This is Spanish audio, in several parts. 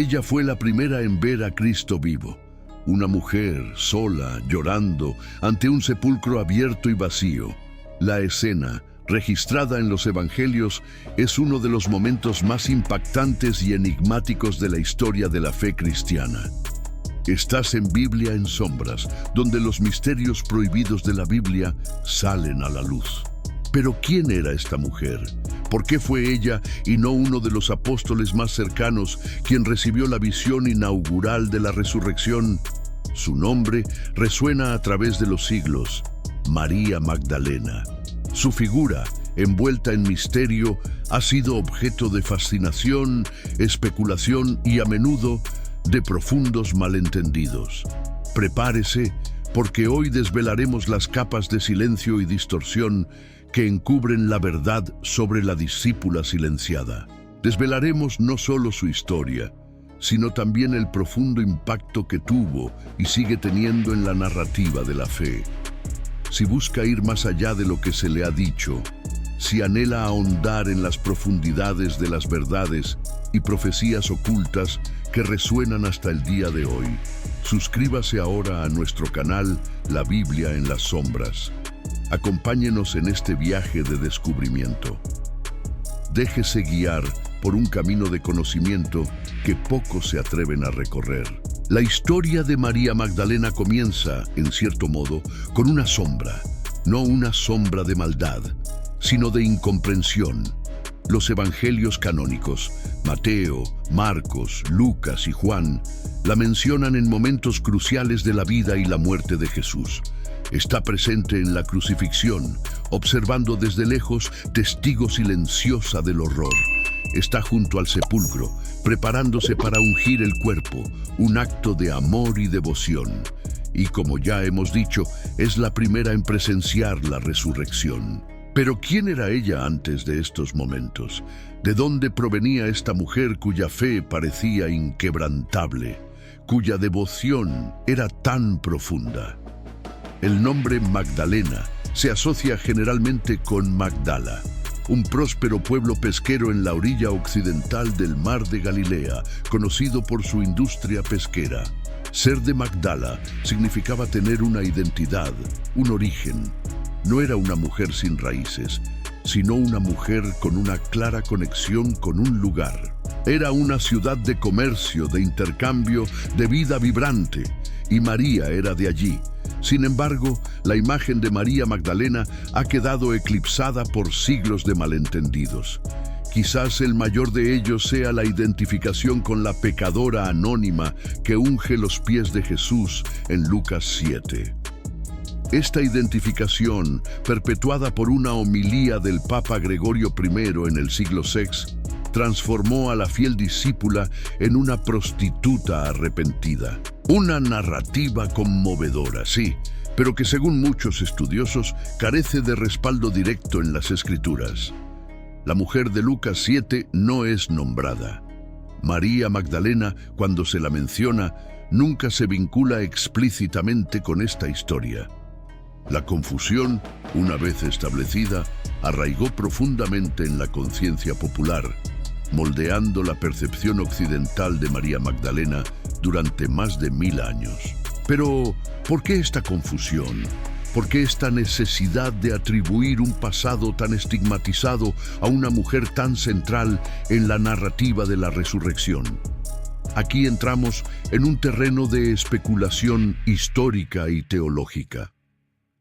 Ella fue la primera en ver a Cristo vivo. Una mujer sola, llorando, ante un sepulcro abierto y vacío. La escena, registrada en los Evangelios, es uno de los momentos más impactantes y enigmáticos de la historia de la fe cristiana. Estás en Biblia en Sombras, donde los misterios prohibidos de la Biblia salen a la luz. Pero ¿quién era esta mujer? ¿Por qué fue ella y no uno de los apóstoles más cercanos quien recibió la visión inaugural de la resurrección? Su nombre resuena a través de los siglos: María Magdalena. Su figura, envuelta en misterio, ha sido objeto de fascinación, especulación y a menudo de profundos malentendidos. Prepárese, porque hoy desvelaremos las capas de silencio y distorsión que encubren la verdad sobre la discípula silenciada. Desvelaremos no solo su historia, sino también el profundo impacto que tuvo y sigue teniendo en la narrativa de la fe. Si busca ir más allá de lo que se le ha dicho, si anhela ahondar en las profundidades de las verdades y profecías ocultas que resuenan hasta el día de hoy, suscríbase ahora a nuestro canal La Biblia en las Sombras. Acompáñenos en este viaje de descubrimiento. Déjese guiar por un camino de conocimiento que pocos se atreven a recorrer. La historia de María Magdalena comienza, en cierto modo, con una sombra. No una sombra de maldad, sino de incomprensión. Los evangelios canónicos, Mateo, Marcos, Lucas y Juan, la mencionan en momentos cruciales de la vida y la muerte de Jesús. Está presente en la crucifixión, observando desde lejos, testigo silenciosa del horror. Está junto al sepulcro, preparándose para ungir el cuerpo, un acto de amor y devoción. Y como ya hemos dicho, es la primera en presenciar la resurrección. Pero ¿quién era ella antes de estos momentos? ¿De dónde provenía esta mujer cuya fe parecía inquebrantable, cuya devoción era tan profunda? El nombre Magdalena se asocia generalmente con Magdala, un próspero pueblo pesquero en la orilla occidental del mar de Galilea, conocido por su industria pesquera. Ser de Magdala significaba tener una identidad, un origen. No era una mujer sin raíces, sino una mujer con una clara conexión con un lugar. Era una ciudad de comercio, de intercambio, de vida vibrante, y María era de allí. Sin embargo, la imagen de María Magdalena ha quedado eclipsada por siglos de malentendidos. Quizás el mayor de ellos sea la identificación con la pecadora anónima que unge los pies de Jesús en Lucas 7. Esta identificación, perpetuada por una homilía del Papa Gregorio I en el siglo VI, transformó a la fiel discípula en una prostituta arrepentida. Una narrativa conmovedora, sí, pero que según muchos estudiosos carece de respaldo directo en las Escrituras. La mujer de Lucas 7 no es nombrada. María Magdalena, cuando se la menciona, nunca se vincula explícitamente con esta historia. La confusión, una vez establecida, arraigó profundamente en la conciencia popular, moldeando la percepción occidental de María Magdalena durante más de 1000 años. Pero, ¿por qué esta confusión? ¿Por qué esta necesidad de atribuir un pasado tan estigmatizado a una mujer tan central en la narrativa de la resurrección? Aquí entramos en un terreno de especulación histórica y teológica.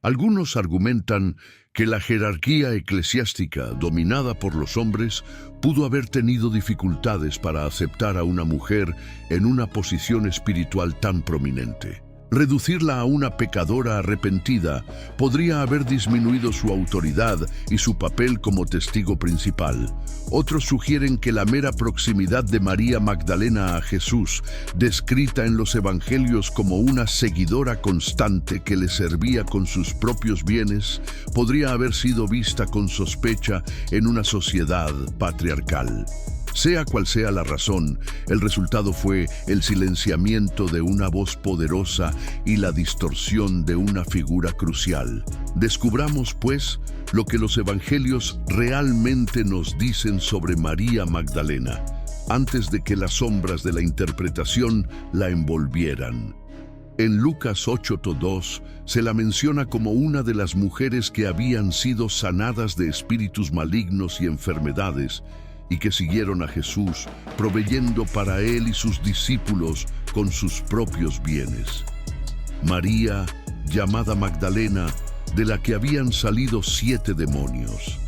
Algunos argumentan que la jerarquía eclesiástica dominada por los hombres pudo haber tenido dificultades para aceptar a una mujer en una posición espiritual tan prominente. Reducirla a una pecadora arrepentida podría haber disminuido su autoridad y su papel como testigo principal. Otros sugieren que la mera proximidad de María Magdalena a Jesús, descrita en los evangelios como una seguidora constante que le servía con sus propios bienes, podría haber sido vista con sospecha en una sociedad patriarcal. Sea cual sea la razón, el resultado fue el silenciamiento de una voz poderosa y la distorsión de una figura crucial. Descubramos, pues, lo que los evangelios realmente nos dicen sobre María Magdalena. antes de que las sombras de la interpretación la envolvieran. En Lucas 8:2 se la menciona como una de las mujeres que habían sido sanadas de espíritus malignos y enfermedades y que siguieron a Jesús, proveyendo para él y sus discípulos con sus propios bienes. María, llamada Magdalena, de la que habían salido 7 demonios.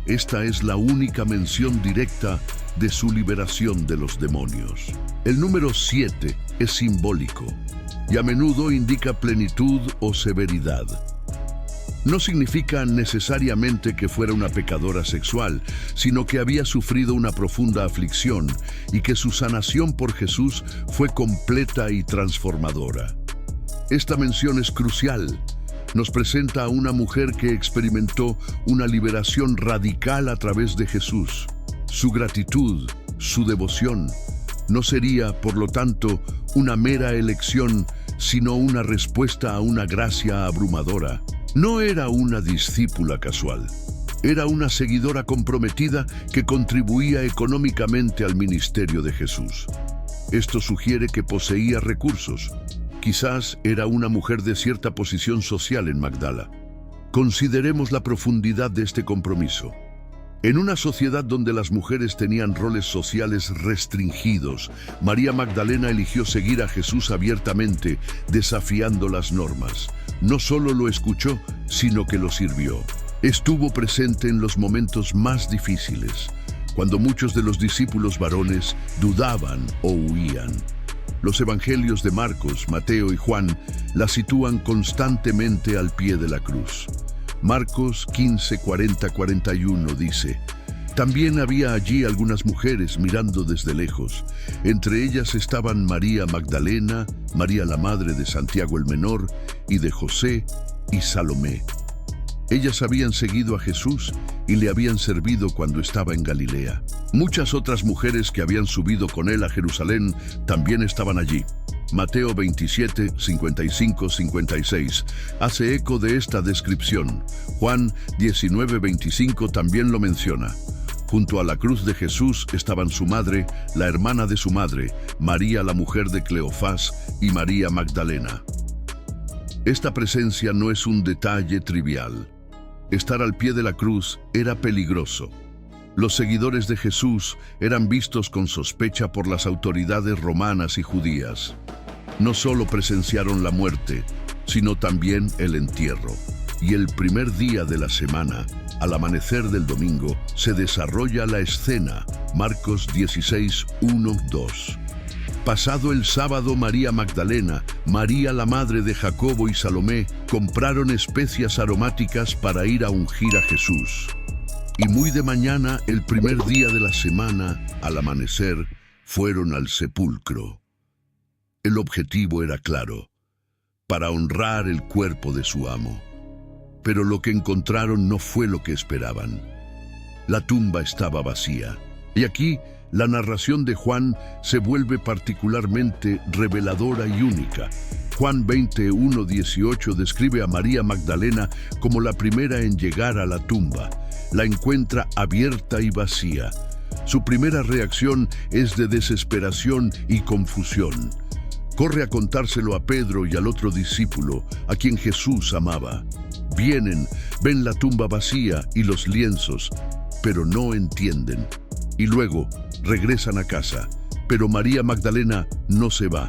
Esta es la única mención directa de su liberación de los demonios. El número 7 es simbólico y a menudo indica plenitud o severidad. No significa necesariamente que fuera una pecadora sexual, sino que había sufrido una profunda aflicción y que su sanación por Jesús fue completa y transformadora. Esta mención es crucial. Nos presenta a una mujer que experimentó una liberación radical a través de Jesús. Su gratitud, su devoción, no sería, por lo tanto, una mera elección, sino una respuesta a una gracia abrumadora. No era una discípula casual. Era una seguidora comprometida que contribuía económicamente al ministerio de Jesús. Esto sugiere que poseía recursos. Quizás era una mujer de cierta posición social en Magdala. Consideremos la profundidad de este compromiso. En una sociedad donde las mujeres tenían roles sociales restringidos, María Magdalena eligió seguir a Jesús abiertamente, desafiando las normas. No solo lo escuchó, sino que lo sirvió. Estuvo presente en los momentos más difíciles, cuando muchos de los discípulos varones dudaban o huían. Los evangelios de Marcos, Mateo y Juan la sitúan constantemente al pie de la cruz. Marcos 15:40-41 dice: También había allí algunas mujeres mirando desde lejos. Entre ellas estaban María Magdalena, María la madre de Santiago el Menor y de José, y Salomé. Ellas habían seguido a Jesús y le habían servido cuando estaba en Galilea. Muchas otras mujeres que habían subido con él a Jerusalén también estaban allí. Mateo 27, 55-56 hace eco de esta descripción. Juan 19:25 también lo menciona. Junto a la cruz de Jesús estaban su madre, la hermana de su madre, María la mujer de Cleofás y María Magdalena. Esta presencia no es un detalle trivial. Estar al pie de la cruz era peligroso. Los seguidores de Jesús eran vistos con sospecha por las autoridades romanas y judías. No solo presenciaron la muerte, sino también el entierro. Y el primer día de la semana, al amanecer del domingo, se desarrolla la escena. Marcos 16, 1-2. Pasado el sábado, María Magdalena, María la madre de Jacobo y Salomé compraron especias aromáticas para ir a ungir a Jesús. Y muy de mañana, el primer día de la semana, al amanecer, fueron al sepulcro. El objetivo era claro: para honrar el cuerpo de su amo. Pero lo que encontraron no fue lo que esperaban. La tumba estaba vacía. Y aquí, la narración de Juan se vuelve particularmente reveladora y única. Juan 21:18 describe a María Magdalena como la primera en llegar a la tumba. La encuentra abierta y vacía. Su primera reacción es de desesperación y confusión. Corre a contárselo a Pedro y al otro discípulo, a quien Jesús amaba. Vienen, ven la tumba vacía y los lienzos, pero no entienden. Y luego regresan a casa, pero María Magdalena no se va,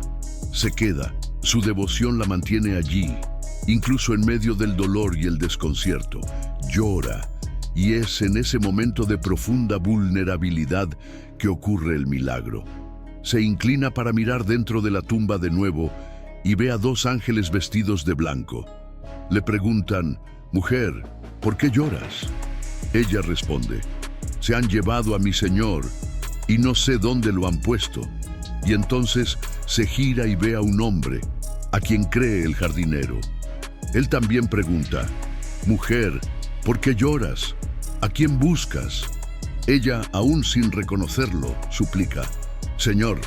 se queda. Su devoción la mantiene allí, incluso en medio del dolor y el desconcierto. Llora, y es en ese momento de profunda vulnerabilidad que ocurre el milagro. Se inclina para mirar dentro de la tumba de nuevo y ve a 2 ángeles vestidos de blanco. Le preguntan: «Mujer, ¿por qué lloras?». Ella responde: «Se han llevado a mi Señor y no sé dónde lo han puesto». Y entonces se gira y ve a un hombre, a quien cree el jardinero. Él también pregunta: «Mujer, ¿por qué lloras? ¿A quién buscas?». Ella, aún sin reconocerlo, suplica: «Señor,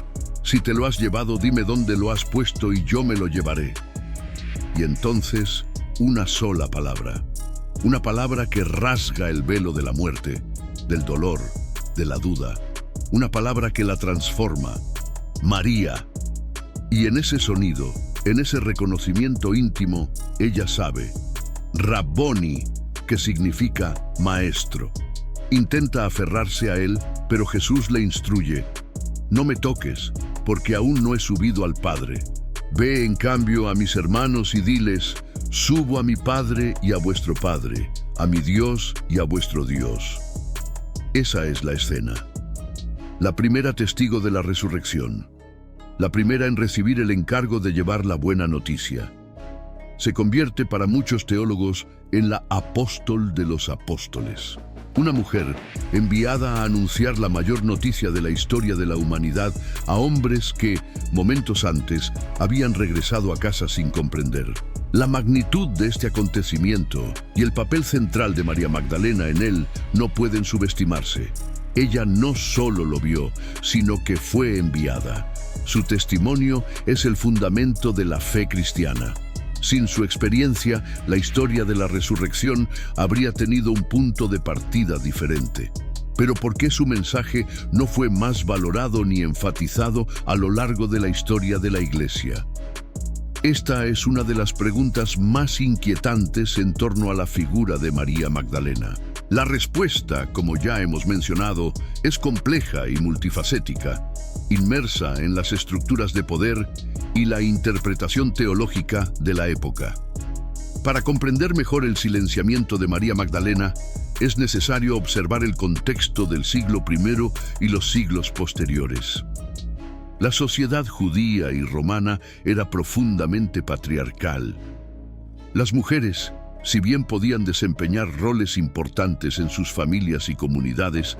si te lo has llevado, dime dónde lo has puesto y yo me lo llevaré». Y entonces, una sola palabra. Una palabra que rasga el velo de la muerte, del dolor, de la duda. una palabra que la transforma, María. Y en ese sonido, en ese reconocimiento íntimo, ella sabe, Rabboni, que significa maestro. Intenta aferrarse a él, pero Jesús le instruye, no me toques, porque aún no he subido al Padre. Ve en cambio a mis hermanos y diles, subo a mi Padre y a vuestro Padre, a mi Dios y a vuestro Dios. Esa es la escena. La primera testigo de la resurrección. La primera en recibir el encargo de llevar la buena noticia. Se convierte para muchos teólogos en la apóstol de los apóstoles. Una mujer enviada a anunciar la mayor noticia de la historia de la humanidad a hombres que, momentos antes, habían regresado a casa sin comprender. La magnitud de este acontecimiento y el papel central de María Magdalena en él no pueden subestimarse. Ella no solo lo vio, sino que fue enviada. Su testimonio es el fundamento de la fe cristiana. Sin su experiencia, la historia de la resurrección habría tenido un punto de partida diferente. Pero ¿por qué su mensaje no fue más valorado ni enfatizado a lo largo de la historia de la Iglesia? Esta es una de las preguntas más inquietantes en torno a la figura de María Magdalena. La respuesta, como ya hemos mencionado, es compleja y multifacética, inmersa en las estructuras de poder y la interpretación teológica de la época. Para comprender mejor el silenciamiento de María Magdalena, es necesario observar el contexto del siglo I y los siglos posteriores. La sociedad judía y romana era profundamente patriarcal. Las mujeres, si bien podían desempeñar roles importantes en sus familias y comunidades,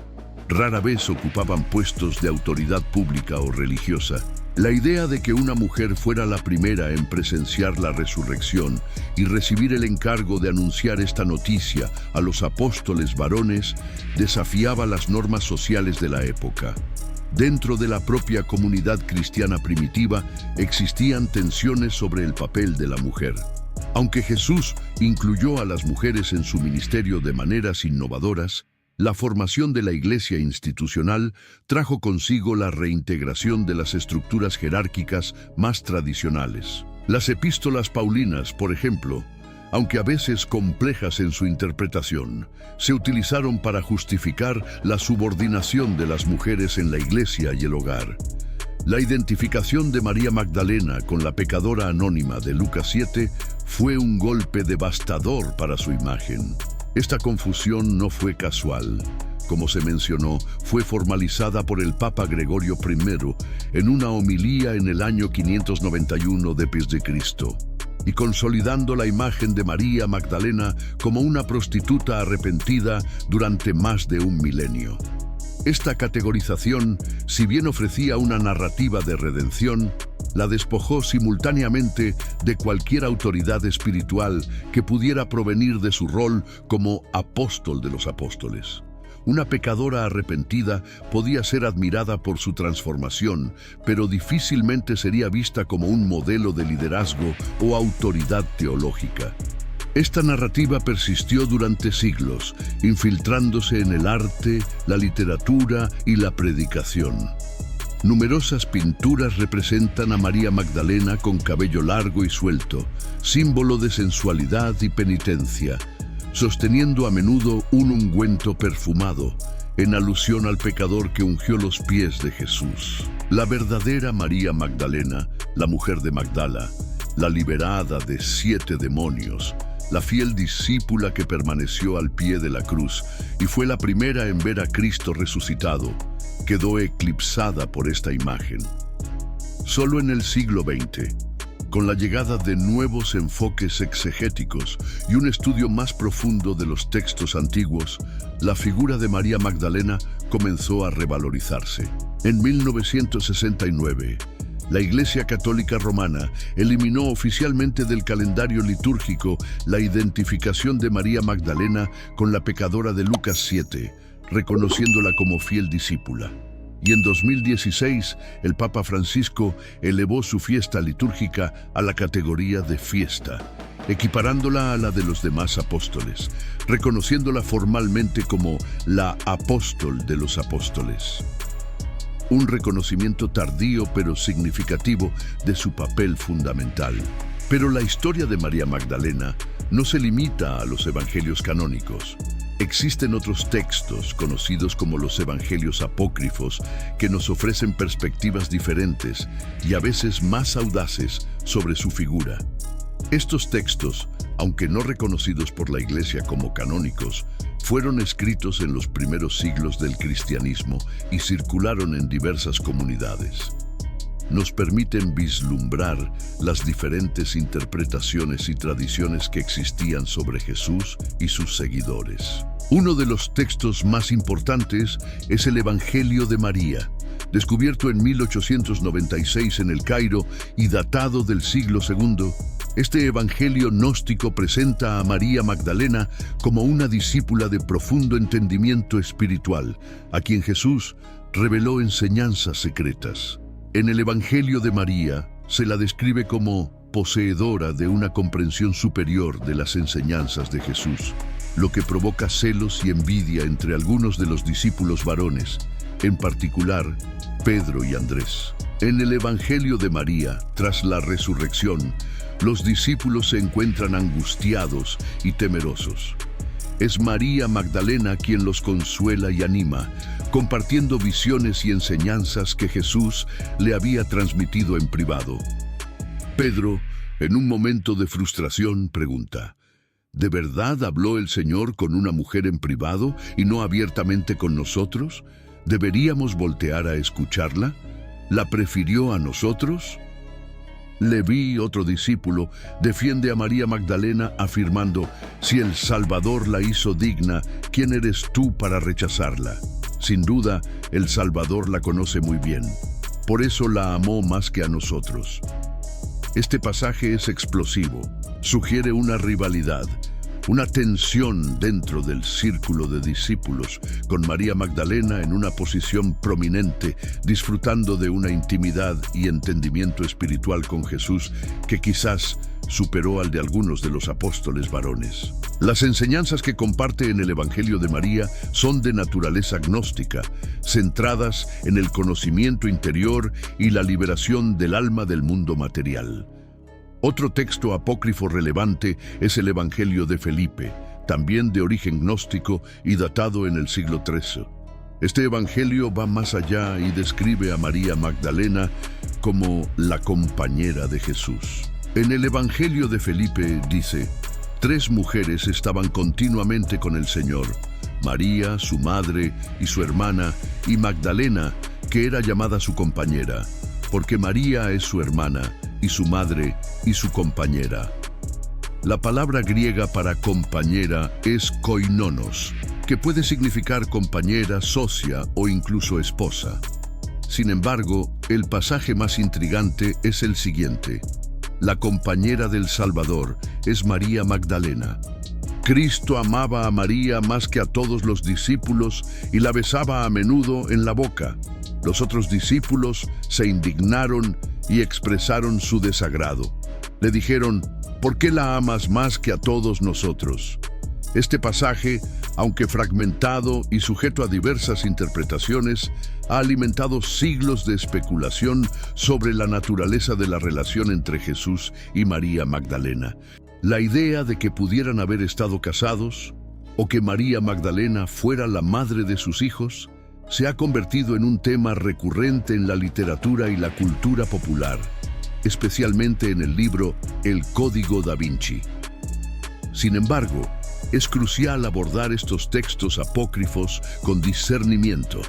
rara vez ocupaban puestos de autoridad pública o religiosa. La idea de que una mujer fuera la primera en presenciar la resurrección y recibir el encargo de anunciar esta noticia a los apóstoles varones desafiaba las normas sociales de la época. Dentro de la propia comunidad cristiana primitiva existían tensiones sobre el papel de la mujer. Aunque Jesús incluyó a las mujeres en su ministerio de maneras innovadoras, la formación de la Iglesia institucional trajo consigo la reintegración de las estructuras jerárquicas más tradicionales. Las epístolas paulinas, por ejemplo, aunque a veces complejas en su interpretación, se utilizaron para justificar la subordinación de las mujeres en la Iglesia y el hogar. La identificación de María Magdalena con la pecadora anónima de Lucas 7 fue un golpe devastador para su imagen. Esta confusión no fue casual. Como se mencionó, fue formalizada por el Papa Gregorio I en una homilía en el año 591 d.C., y consolidando la imagen de María Magdalena como una prostituta arrepentida durante más de un milenio. Esta categorización, si bien ofrecía una narrativa de redención, la despojó simultáneamente de cualquier autoridad espiritual que pudiera provenir de su rol como apóstol de los apóstoles. Una pecadora arrepentida podía ser admirada por su transformación, pero difícilmente sería vista como un modelo de liderazgo o autoridad teológica. Esta narrativa persistió durante siglos, infiltrándose en el arte, la literatura y la predicación. Numerosas pinturas representan a María Magdalena con cabello largo y suelto, símbolo de sensualidad y penitencia, sosteniendo a menudo un ungüento perfumado, en alusión al pecador que ungió los pies de Jesús. La verdadera María Magdalena, la mujer de Magdala, la liberada de 7 demonios, la fiel discípula que permaneció al pie de la cruz y fue la primera en ver a Cristo resucitado, quedó eclipsada por esta imagen. Solo en el siglo XX, con la llegada de nuevos enfoques exegéticos y un estudio más profundo de los textos antiguos, la figura de María Magdalena comenzó a revalorizarse. En 1969, la Iglesia Católica Romana eliminó oficialmente del calendario litúrgico la identificación de María Magdalena con la pecadora de Lucas 7, reconociéndola como fiel discípula. Y en 2016, el Papa Francisco elevó su fiesta litúrgica a la categoría de fiesta, equiparándola a la de los demás apóstoles, reconociéndola formalmente como la apóstol de los apóstoles. un reconocimiento tardío pero significativo de su papel fundamental. Pero la historia de María Magdalena no se limita a los evangelios canónicos. Existen otros textos, conocidos como los evangelios apócrifos, que nos ofrecen perspectivas diferentes y a veces más audaces sobre su figura. Estos textos, aunque no reconocidos por la Iglesia como canónicos, fueron escritos en los primeros siglos del cristianismo y circularon en diversas comunidades. Nos permiten vislumbrar las diferentes interpretaciones y tradiciones que existían sobre Jesús y sus seguidores. Uno de los textos más importantes es el Evangelio de María, descubierto en 1896 en El Cairo y datado del siglo II. Este evangelio gnóstico presenta a María Magdalena como una discípula de profundo entendimiento espiritual, a quien Jesús reveló enseñanzas secretas. En el Evangelio de María se la describe como poseedora de una comprensión superior de las enseñanzas de Jesús, lo que provoca celos y envidia entre algunos de los discípulos varones, en particular Pedro y Andrés. En el Evangelio de María, tras la resurrección, los discípulos se encuentran angustiados y temerosos. Es María Magdalena quien los consuela y anima, compartiendo visiones y enseñanzas que Jesús le había transmitido en privado. Pedro, en un momento de frustración, pregunta: ¿de verdad habló el Señor con una mujer en privado y no abiertamente con nosotros? ¿Deberíamos voltear a escucharla? ¿La prefirió a nosotros? Leví, otro discípulo, defiende a María Magdalena afirmando: si el Salvador la hizo digna, ¿quién eres tú para rechazarla? Sin duda, el Salvador la conoce muy bien. Por eso la amó más que a nosotros. Este pasaje es explosivo. Sugiere una rivalidad, una tensión dentro del círculo de discípulos, con María Magdalena en una posición prominente, disfrutando de una intimidad y entendimiento espiritual con Jesús que quizás superó al de algunos de los apóstoles varones. Las enseñanzas que comparte en el Evangelio de María son de naturaleza gnóstica, centradas en el conocimiento interior y la liberación del alma del mundo material. Otro texto apócrifo relevante es el Evangelio de Felipe, también de origen gnóstico y datado en el siglo XIII. Este evangelio va más allá y describe a María Magdalena como la compañera de Jesús. En el Evangelio de Felipe dice: 3 mujeres estaban continuamente con el Señor, María, su madre y su hermana, y Magdalena, que era llamada su compañera, porque María es su hermana, y su madre y su compañera. La palabra griega para compañera es koinonos, que puede significar compañera, socia o incluso esposa. Sin embargo, el pasaje más intrigante es el siguiente: la compañera del Salvador es María Magdalena. Cristo amaba a María más que a todos los discípulos y la besaba a menudo en la boca. Los otros discípulos se indignaron y expresaron su desagrado. Le dijeron: ¿por qué la amas más que a todos nosotros? Este pasaje, aunque fragmentado y sujeto a diversas interpretaciones, ha alimentado siglos de especulación sobre la naturaleza de la relación entre Jesús y María Magdalena. La idea de que pudieran haber estado casados, o que María Magdalena fuera la madre de sus hijos, se ha convertido en un tema recurrente en la literatura y la cultura popular, especialmente en el libro El Código da Vinci. Sin embargo, es crucial abordar estos textos apócrifos con discernimiento.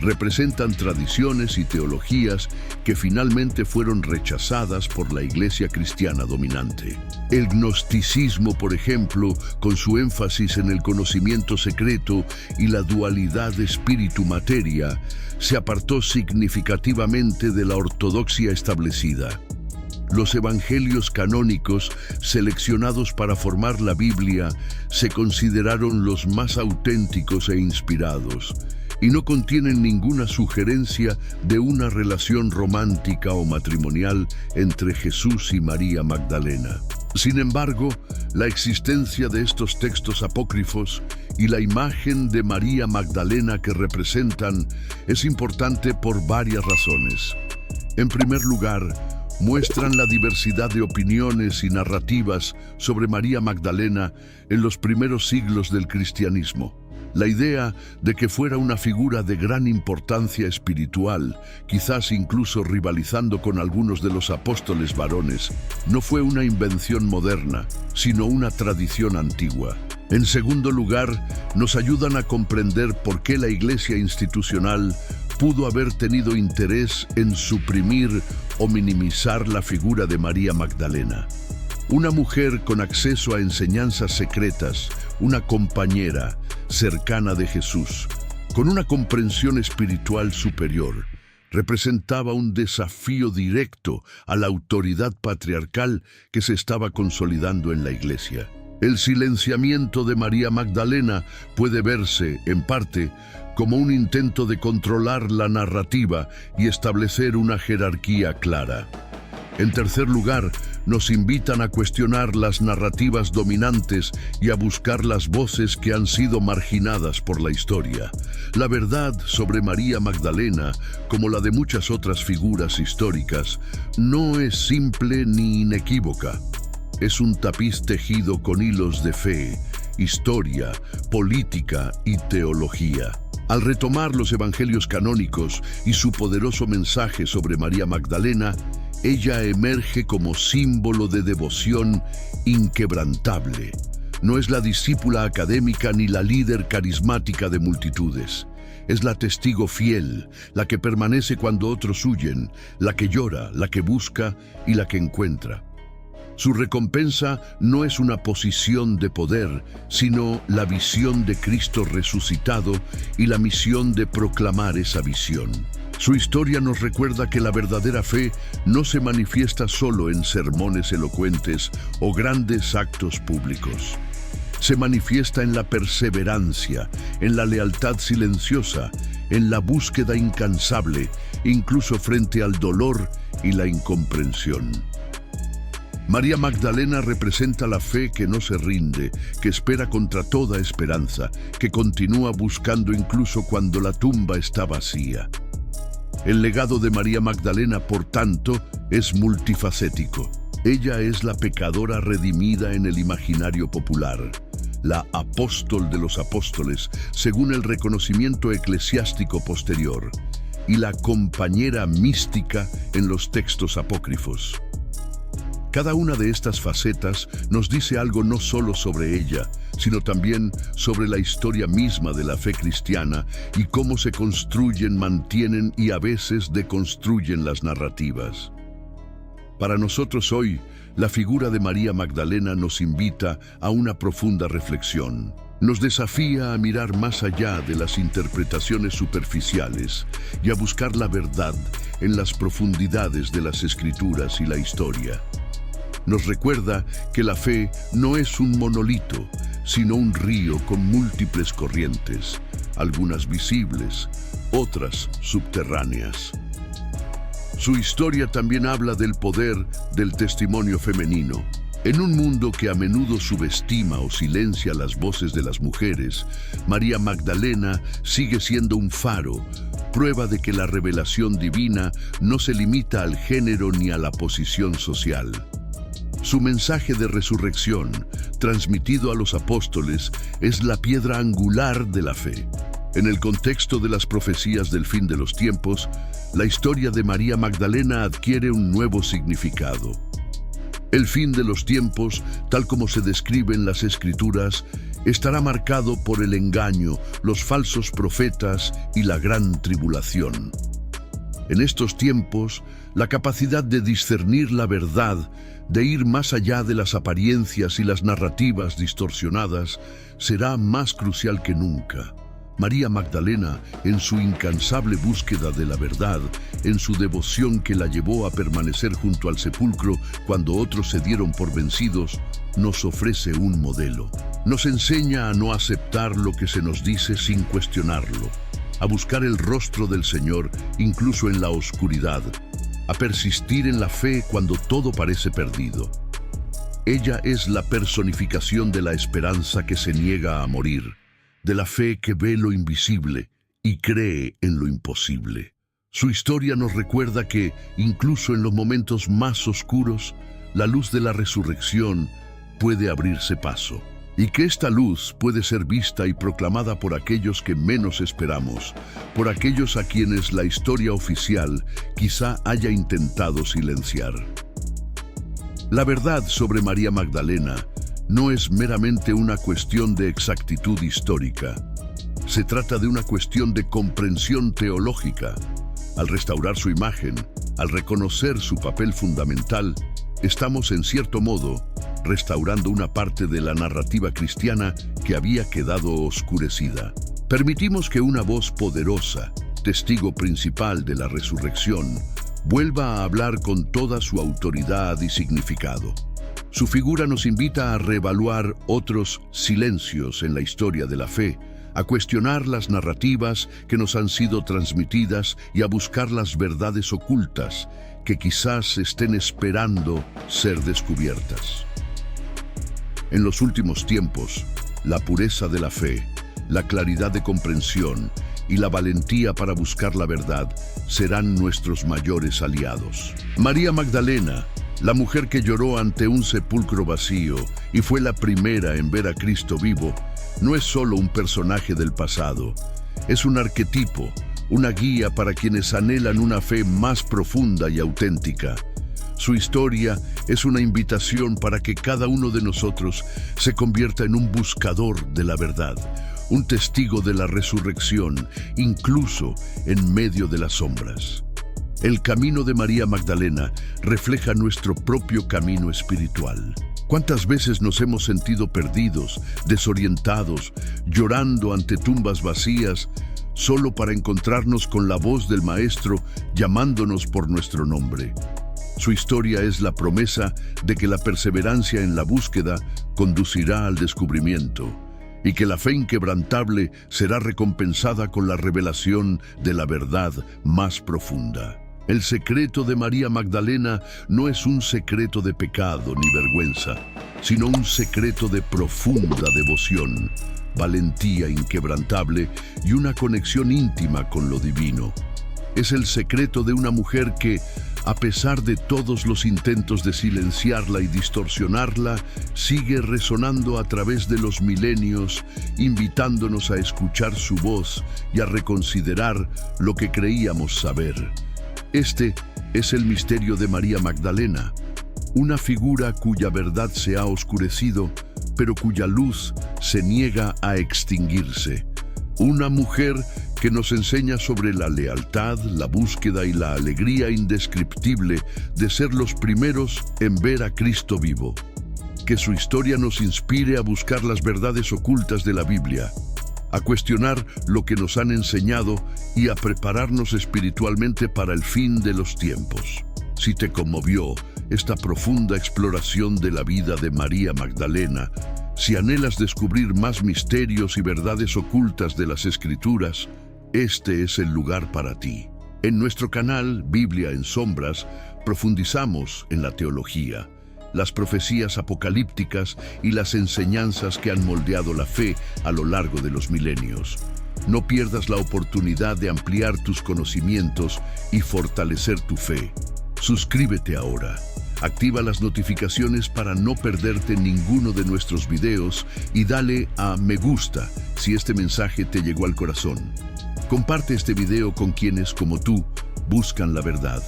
Representan tradiciones y teologías que finalmente fueron rechazadas por la Iglesia cristiana dominante. El gnosticismo, por ejemplo, con su énfasis en el conocimiento secreto y la dualidad espíritu-materia, se apartó significativamente de la ortodoxia establecida. Los evangelios canónicos, seleccionados para formar la Biblia, se consideraron los más auténticos e inspirados, y no contienen ninguna sugerencia de una relación romántica o matrimonial entre Jesús y María Magdalena. Sin embargo, la existencia de estos textos apócrifos y la imagen de María Magdalena que representan es importante por varias razones. En primer lugar, muestran la diversidad de opiniones y narrativas sobre María Magdalena en los primeros siglos del cristianismo. La idea de que fuera una figura de gran importancia espiritual, quizás incluso rivalizando con algunos de los apóstoles varones, no fue una invención moderna, sino una tradición antigua. En segundo lugar, nos ayudan a comprender por qué la Iglesia institucional pudo haber tenido interés en suprimir o minimizar la figura de María Magdalena. Una mujer con acceso a enseñanzas secretas, una compañera cercana de Jesús, con una comprensión espiritual superior, representaba un desafío directo a la autoridad patriarcal que se estaba consolidando en la Iglesia. El silenciamiento de María Magdalena puede verse, en parte, como un intento de controlar la narrativa y establecer una jerarquía clara. En tercer lugar, nos invitan a cuestionar las narrativas dominantes y a buscar las voces que han sido marginadas por la historia. La verdad sobre María Magdalena, como la de muchas otras figuras históricas, no es simple ni inequívoca. Es un tapiz tejido con hilos de fe, historia, política y teología. Al retomar los evangelios canónicos y su poderoso mensaje sobre María Magdalena, ella emerge como símbolo de devoción inquebrantable. No es la discípula académica ni la líder carismática de multitudes. Es la testigo fiel, la que permanece cuando otros huyen, la que llora, la que busca y la que encuentra. Su recompensa no es una posición de poder, sino la visión de Cristo resucitado y la misión de proclamar esa visión. Su historia nos recuerda que la verdadera fe no se manifiesta solo en sermones elocuentes o grandes actos públicos. Se manifiesta en la perseverancia, en la lealtad silenciosa, en la búsqueda incansable, incluso frente al dolor y la incomprensión. María Magdalena representa la fe que no se rinde, que espera contra toda esperanza, que continúa buscando incluso cuando la tumba está vacía. El legado de María Magdalena, por tanto, es multifacético. Ella es la pecadora redimida en el imaginario popular, la apóstol de los apóstoles, según el reconocimiento eclesiástico posterior, y la compañera mística en los textos apócrifos. Cada una de estas facetas nos dice algo no solo sobre ella, sino también sobre la historia misma de la fe cristiana y cómo se construyen, mantienen y a veces deconstruyen las narrativas. Para nosotros hoy, la figura de María Magdalena nos invita a una profunda reflexión. Nos desafía a mirar más allá de las interpretaciones superficiales y a buscar la verdad en las profundidades de las Escrituras y la historia. Nos recuerda que la fe no es un monolito, sino un río con múltiples corrientes, algunas visibles, otras subterráneas. Su historia también habla del poder del testimonio femenino. En un mundo que a menudo subestima o silencia las voces de las mujeres, María Magdalena sigue siendo un faro, prueba de que la revelación divina no se limita al género ni a la posición social. Su mensaje de resurrección, transmitido a los apóstoles, es la piedra angular de la fe. En el contexto de las profecías del fin de los tiempos, la historia de María Magdalena adquiere un nuevo significado. El fin de los tiempos, tal como se describe en las Escrituras, estará marcado por el engaño, los falsos profetas y la gran tribulación. En estos tiempos, la capacidad de discernir la verdad, de ir más allá de las apariencias y las narrativas distorsionadas, será más crucial que nunca. María Magdalena, en su incansable búsqueda de la verdad, en su devoción que la llevó a permanecer junto al sepulcro cuando otros se dieron por vencidos, nos ofrece un modelo. Nos enseña a no aceptar lo que se nos dice sin cuestionarlo, a buscar el rostro del Señor incluso en la oscuridad, a persistir en la fe cuando todo parece perdido. Ella es la personificación de la esperanza que se niega a morir, de la fe que ve lo invisible y cree en lo imposible. Su historia nos recuerda que, incluso en los momentos más oscuros, la luz de la resurrección puede abrirse paso, y que esta luz puede ser vista y proclamada por aquellos que menos esperamos, por aquellos a quienes la historia oficial quizá haya intentado silenciar. La verdad sobre María Magdalena no es meramente una cuestión de exactitud histórica. Se trata de una cuestión de comprensión teológica. Al restaurar su imagen, al reconocer su papel fundamental, estamos en cierto modo restaurando una parte de la narrativa cristiana que había quedado oscurecida. Permitimos que una voz poderosa, testigo principal de la resurrección, vuelva a hablar con toda su autoridad y significado. Su figura nos invita a reevaluar otros silencios en la historia de la fe, a cuestionar las narrativas que nos han sido transmitidas y a buscar las verdades ocultas que quizás estén esperando ser descubiertas. En los últimos tiempos, la pureza de la fe, la claridad de comprensión y la valentía para buscar la verdad serán nuestros mayores aliados. María Magdalena, la mujer que lloró ante un sepulcro vacío y fue la primera en ver a Cristo vivo, no es solo un personaje del pasado, es un arquetipo, una guía para quienes anhelan una fe más profunda y auténtica. Su historia es una invitación para que cada uno de nosotros se convierta en un buscador de la verdad, un testigo de la resurrección, incluso en medio de las sombras. El camino de María Magdalena refleja nuestro propio camino espiritual. ¿Cuántas veces nos hemos sentido perdidos, desorientados, llorando ante tumbas vacías, solo para encontrarnos con la voz del Maestro llamándonos por nuestro nombre? Su historia es la promesa de que la perseverancia en la búsqueda conducirá al descubrimiento y que la fe inquebrantable será recompensada con la revelación de la verdad más profunda. El secreto de María Magdalena no es un secreto de pecado ni vergüenza, sino un secreto de profunda devoción, valentía inquebrantable y una conexión íntima con lo divino. Es el secreto de una mujer que, a pesar de todos los intentos de silenciarla y distorsionarla, sigue resonando a través de los milenios, invitándonos a escuchar su voz y a reconsiderar lo que creíamos saber. Este es el misterio de María Magdalena, una figura cuya verdad se ha oscurecido, pero cuya luz se niega a extinguirse. Una mujer que nos enseña sobre la lealtad, la búsqueda y la alegría indescriptible de ser los primeros en ver a Cristo vivo. Que su historia nos inspire a buscar las verdades ocultas de la Biblia, a cuestionar lo que nos han enseñado y a prepararnos espiritualmente para el fin de los tiempos. Si te conmovió esta profunda exploración de la vida de María Magdalena, si anhelas descubrir más misterios y verdades ocultas de las Escrituras, este es el lugar para ti. En nuestro canal Biblia en Sombras profundizamos en la teología, las profecías apocalípticas y las enseñanzas que han moldeado la fe a lo largo de los milenios. No pierdas la oportunidad de ampliar tus conocimientos y fortalecer tu fe. Suscríbete ahora. Activa las notificaciones para no perderte ninguno de nuestros videos y dale a me gusta si este mensaje te llegó al corazón. Comparte este video con quienes, como tú, buscan la verdad.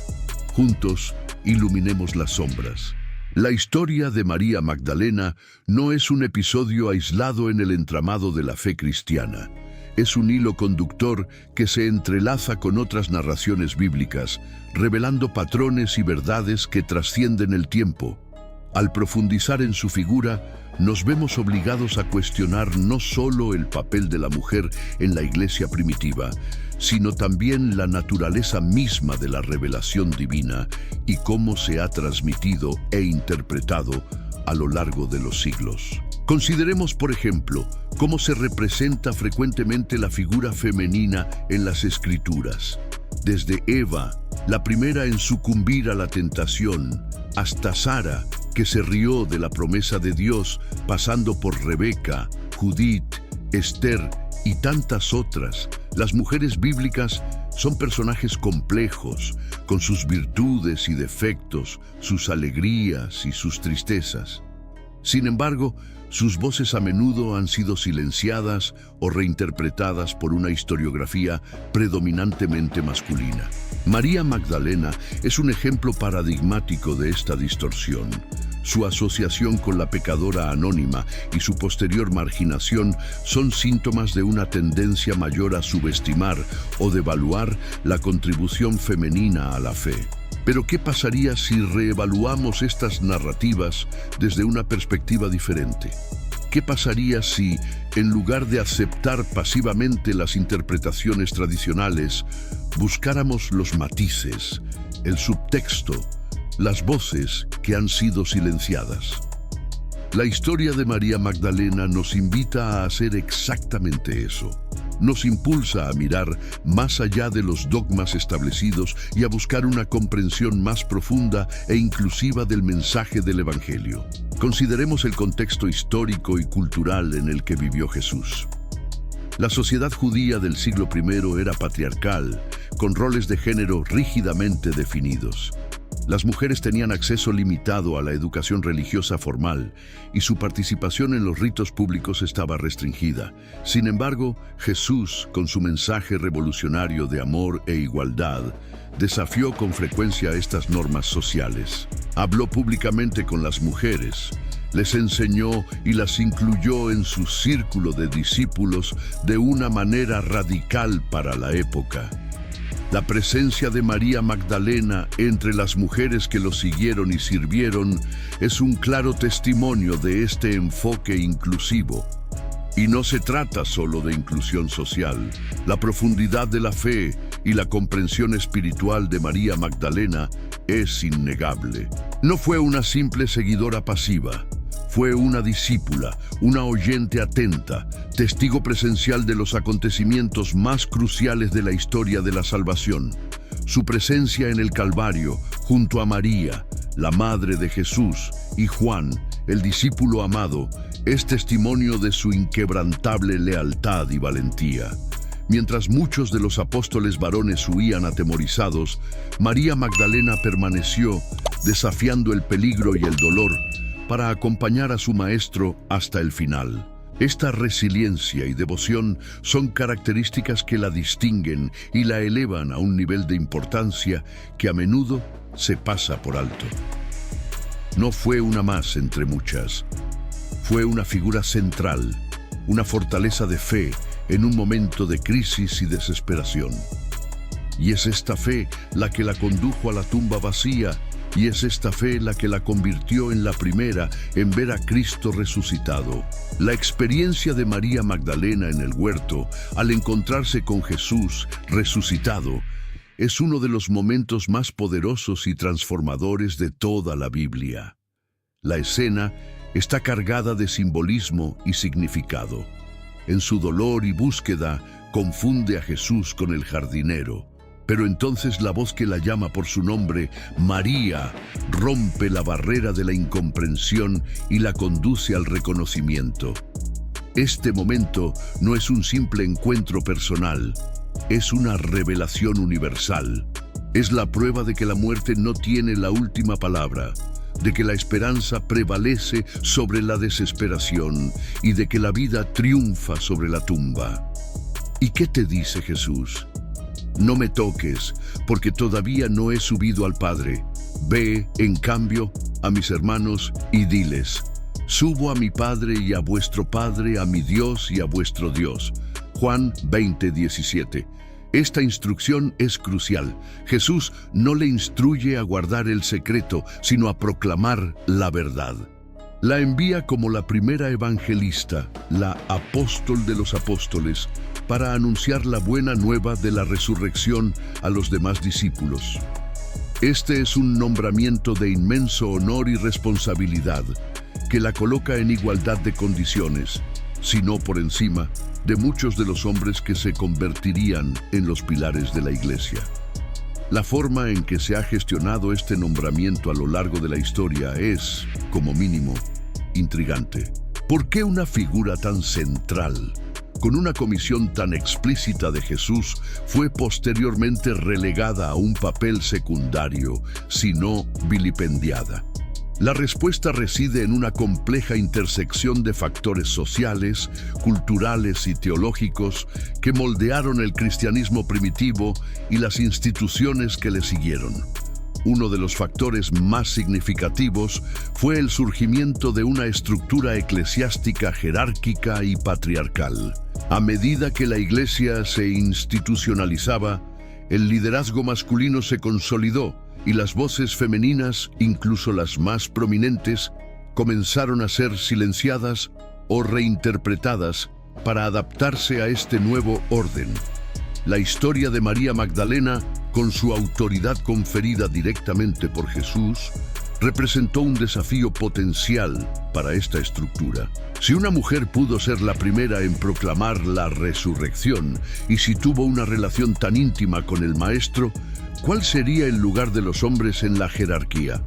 Juntos, iluminemos las sombras. La historia de María Magdalena no es un episodio aislado en el entramado de la fe cristiana. Es un hilo conductor que se entrelaza con otras narraciones bíblicas, revelando patrones y verdades que trascienden el tiempo. Al profundizar en su figura, nos vemos obligados a cuestionar no solo el papel de la mujer en la iglesia primitiva, sino también la naturaleza misma de la revelación divina y cómo se ha transmitido e interpretado a lo largo de los siglos. Consideremos, por ejemplo, cómo se representa frecuentemente la figura femenina en las Escrituras. Desde Eva, la primera en sucumbir a la tentación, hasta Sara, que se rió de la promesa de Dios, pasando por Rebeca, Judith, Esther y tantas otras, las mujeres bíblicas son personajes complejos, con sus virtudes y defectos, sus alegrías y sus tristezas. Sin embargo, sus voces a menudo han sido silenciadas o reinterpretadas por una historiografía predominantemente masculina. María Magdalena es un ejemplo paradigmático de esta distorsión. Su asociación con la pecadora anónima y su posterior marginación son síntomas de una tendencia mayor a subestimar o devaluar la contribución femenina a la fe. Pero ¿qué pasaría si reevaluamos estas narrativas desde una perspectiva diferente? ¿Qué pasaría si, en lugar de aceptar pasivamente las interpretaciones tradicionales, buscáramos los matices, el subtexto, las voces que han sido silenciadas? La historia de María Magdalena nos invita a hacer exactamente eso. Nos impulsa a mirar más allá de los dogmas establecidos y a buscar una comprensión más profunda e inclusiva del mensaje del Evangelio. Consideremos el contexto histórico y cultural en el que vivió Jesús. La sociedad judía del siglo I era patriarcal, con roles de género rígidamente definidos. Las mujeres tenían acceso limitado a la educación religiosa formal y su participación en los ritos públicos estaba restringida. Sin embargo, Jesús, con su mensaje revolucionario de amor e igualdad, desafió con frecuencia estas normas sociales. Habló públicamente con las mujeres, les enseñó y las incluyó en su círculo de discípulos de una manera radical para la época. La presencia de María Magdalena entre las mujeres que lo siguieron y sirvieron es un claro testimonio de este enfoque inclusivo. Y no se trata solo de inclusión social. La profundidad de la fe y la comprensión espiritual de María Magdalena es innegable. No fue una simple seguidora pasiva. Fue una discípula, una oyente atenta, testigo presencial de los acontecimientos más cruciales de la historia de la salvación. Su presencia en el Calvario, junto a María, la madre de Jesús, y Juan, el discípulo amado, es testimonio de su inquebrantable lealtad y valentía. Mientras muchos de los apóstoles varones huían atemorizados, María Magdalena permaneció, desafiando el peligro y el dolor, para acompañar a su maestro hasta el final. Esta resiliencia y devoción son características que la distinguen y la elevan a un nivel de importancia que a menudo se pasa por alto. No fue una más entre muchas. Fue una figura central, una fortaleza de fe en un momento de crisis y desesperación. Y es esta fe la que la condujo a la tumba vacía, y es esta fe la que la convirtió en la primera en ver a Cristo resucitado. La experiencia de María Magdalena en el huerto, al encontrarse con Jesús resucitado, es uno de los momentos más poderosos y transformadores de toda la Biblia. La escena está cargada de simbolismo y significado. En su dolor y búsqueda, confunde a Jesús con el jardinero. Pero entonces la voz que la llama por su nombre, María, rompe la barrera de la incomprensión y la conduce al reconocimiento. Este momento no es un simple encuentro personal, es una revelación universal. Es la prueba de que la muerte no tiene la última palabra, de que la esperanza prevalece sobre la desesperación y de que la vida triunfa sobre la tumba. ¿Y qué te dice Jesús? No me toques, porque todavía no he subido al Padre. Ve, en cambio, a mis hermanos y diles: subo a mi Padre y a vuestro Padre, a mi Dios y a vuestro Dios. Juan 20:17. Esta instrucción es crucial. Jesús no le instruye a guardar el secreto, sino a proclamar la verdad. La envía como la primera evangelista, la apóstol de los apóstoles, para anunciar la buena nueva de la resurrección a los demás discípulos. Este es un nombramiento de inmenso honor y responsabilidad. que la coloca en igualdad de condiciones, sino por encima de muchos de los hombres que se convertirían en los pilares de la Iglesia. La forma en que se ha gestionado este nombramiento a lo largo de la historia es, como mínimo, intrigante. ¿Por qué una figura tan central, con una comisión tan explícita de Jesús, fue posteriormente relegada a un papel secundario, si no vilipendiada? La respuesta reside en una compleja intersección de factores sociales, culturales y teológicos que moldearon el cristianismo primitivo y las instituciones que le siguieron. Uno de los factores más significativos fue el surgimiento de una estructura eclesiástica jerárquica y patriarcal. A medida que la Iglesia se institucionalizaba, el liderazgo masculino se consolidó y las voces femeninas, incluso las más prominentes, comenzaron a ser silenciadas o reinterpretadas para adaptarse a este nuevo orden. La historia de María Magdalena, con su autoridad conferida directamente por Jesús, representó un desafío potencial para esta estructura. Si una mujer pudo ser la primera en proclamar la resurrección y si tuvo una relación tan íntima con el Maestro, ¿cuál sería el lugar de los hombres en la jerarquía?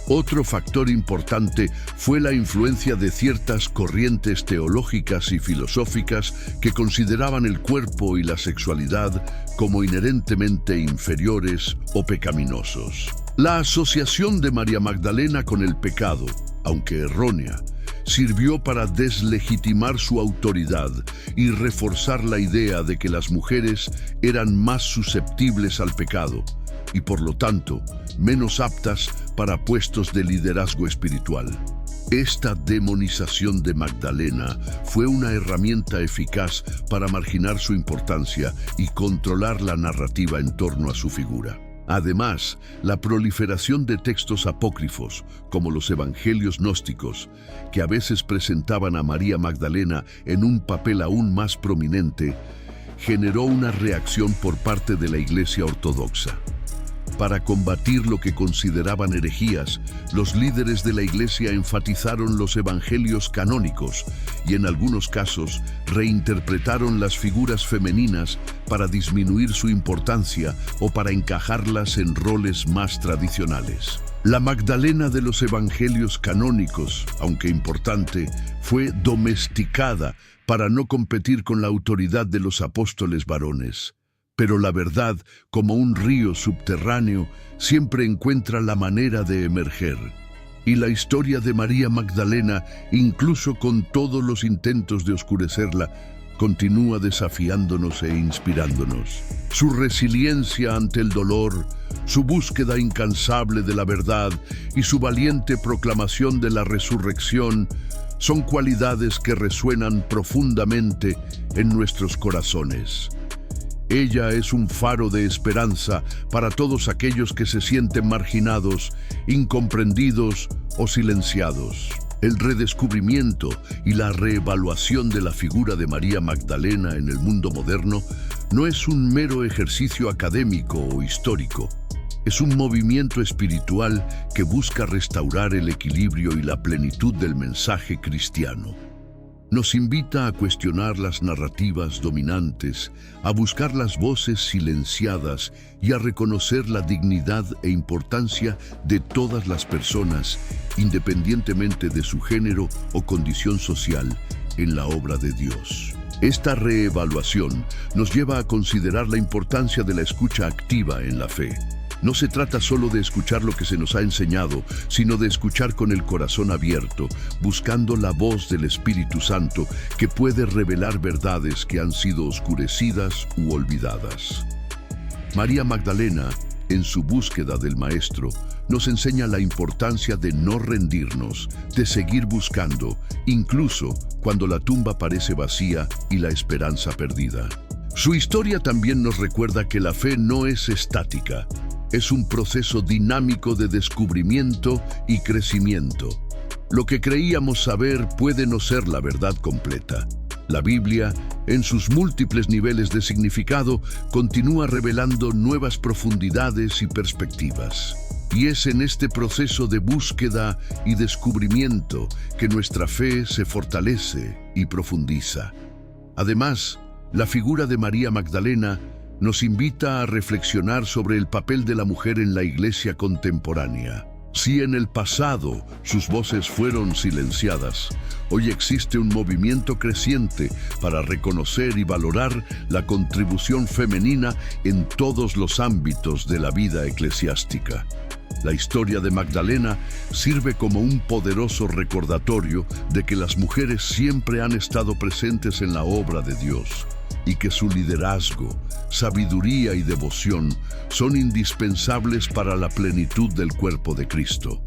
Otro factor importante fue la influencia de ciertas corrientes teológicas y filosóficas que consideraban el cuerpo y la sexualidad como inherentemente inferiores o pecaminosos. La asociación de María Magdalena con el pecado, aunque errónea, sirvió para deslegitimar su autoridad y reforzar la idea de que las mujeres eran más susceptibles al pecado y por lo tanto menos aptas para puestos de liderazgo espiritual. Esta demonización de Magdalena fue una herramienta eficaz para marginar su importancia y controlar la narrativa en torno a su figura. Además, la proliferación de textos apócrifos, como los evangelios gnósticos, que a veces presentaban a María Magdalena en un papel aún más prominente, generó una reacción por parte de la Iglesia ortodoxa. Para combatir lo que consideraban herejías, los líderes de la Iglesia enfatizaron los evangelios canónicos y en algunos casos reinterpretaron las figuras femeninas para disminuir su importancia o para encajarlas en roles más tradicionales. La Magdalena de los evangelios canónicos, aunque importante, fue domesticada para no competir con la autoridad de los apóstoles varones. Pero la verdad, como un río subterráneo, siempre encuentra la manera de emerger. Y la historia de María Magdalena, incluso con todos los intentos de oscurecerla, continúa desafiándonos e inspirándonos. Su resiliencia ante el dolor, su búsqueda incansable de la verdad y su valiente proclamación de la resurrección son cualidades que resuenan profundamente en nuestros corazones. Ella es un faro de esperanza para todos aquellos que se sienten marginados, incomprendidos o silenciados. El redescubrimiento y la reevaluación de la figura de María Magdalena en el mundo moderno no es un mero ejercicio académico o histórico. Es un movimiento espiritual que busca restaurar el equilibrio y la plenitud del mensaje cristiano. Nos invita a cuestionar las narrativas dominantes, a buscar las voces silenciadas y a reconocer la dignidad e importancia de todas las personas, independientemente de su género o condición social, en la obra de Dios. Esta reevaluación nos lleva a considerar la importancia de la escucha activa en la fe. No se trata solo de escuchar lo que se nos ha enseñado, sino de escuchar con el corazón abierto, buscando la voz del Espíritu Santo que puede revelar verdades que han sido oscurecidas u olvidadas. María Magdalena, en su búsqueda del Maestro, nos enseña la importancia de no rendirnos, de seguir buscando, incluso cuando la tumba parece vacía y la esperanza perdida. Su historia también nos recuerda que la fe no es estática. Es un proceso dinámico de descubrimiento y crecimiento. Lo que creíamos saber puede no ser la verdad completa. La Biblia, en sus múltiples niveles de significado, continúa revelando nuevas profundidades y perspectivas. Y es en este proceso de búsqueda y descubrimiento que nuestra fe se fortalece y profundiza. Además, la figura de María Magdalena nos invita a reflexionar sobre el papel de la mujer en la Iglesia contemporánea. Si en el pasado sus voces fueron silenciadas, hoy existe un movimiento creciente para reconocer y valorar la contribución femenina en todos los ámbitos de la vida eclesiástica. La historia de Magdalena sirve como un poderoso recordatorio de que las mujeres siempre han estado presentes en la obra de Dios y que su liderazgo, sabiduría y devoción son indispensables para la plenitud del cuerpo de Cristo.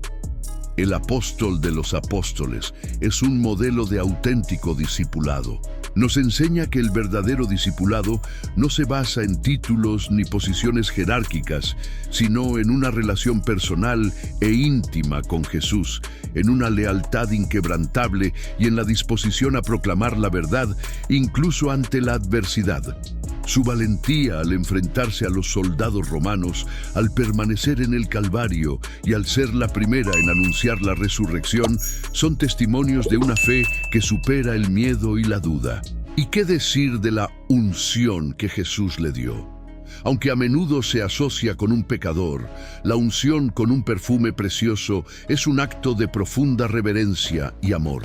El apóstol de los apóstoles es un modelo de auténtico discipulado. Nos enseña que el verdadero discipulado no se basa en títulos ni posiciones jerárquicas, sino en una relación personal e íntima con Jesús, en una lealtad inquebrantable y en la disposición a proclamar la verdad incluso ante la adversidad. Su valentía al enfrentarse a los soldados romanos, al permanecer en el Calvario y al ser la primera en anunciar la resurrección, son testimonios de una fe que supera el miedo y la duda. ¿Y qué decir de la unción que Jesús le dio? Aunque a menudo se asocia con un pecador, la unción con un perfume precioso es un acto de profunda reverencia y amor.